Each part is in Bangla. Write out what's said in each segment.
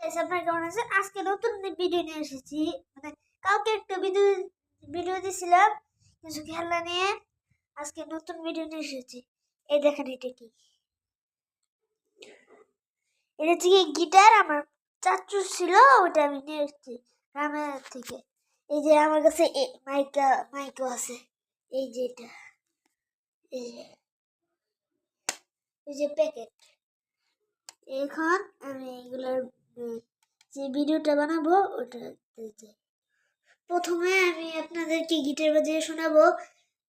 আপনারা কেমন আছেন? আজকে নতুন ভিডিও নিয়ে এসেছি। মানে কালকে একটা ভিডিও দিয়েছিলাম কিছু খেলনা নিয়ে। আজকে নতুন ভিডিও নিয়ে এসেছি। এই দেখেন এটা কি? এটা হচ্ছে গিটার। আমার চাচু ছিল, ওটা আমি নিয়ে এসেছি গ্রামের থেকে। এই যে আমার কাছে মাইকও আছে। এই যে এটা, এই যে প্যাকেট। এখন আমি এগুলোর যে ভিডিওটা বানাবো ওটা প্রথমে আমি আপনাদেরকে গিটার বাজিয়ে শোনাবো।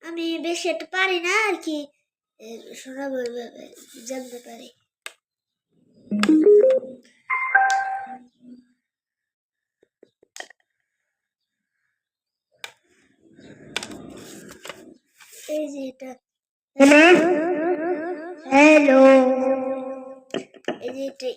আমি বেশি একটা পারি না আর কি, শোনাবো এইভাবে জানতে পারি। এই যে এটা, হ্যালো, এই যে এটাই।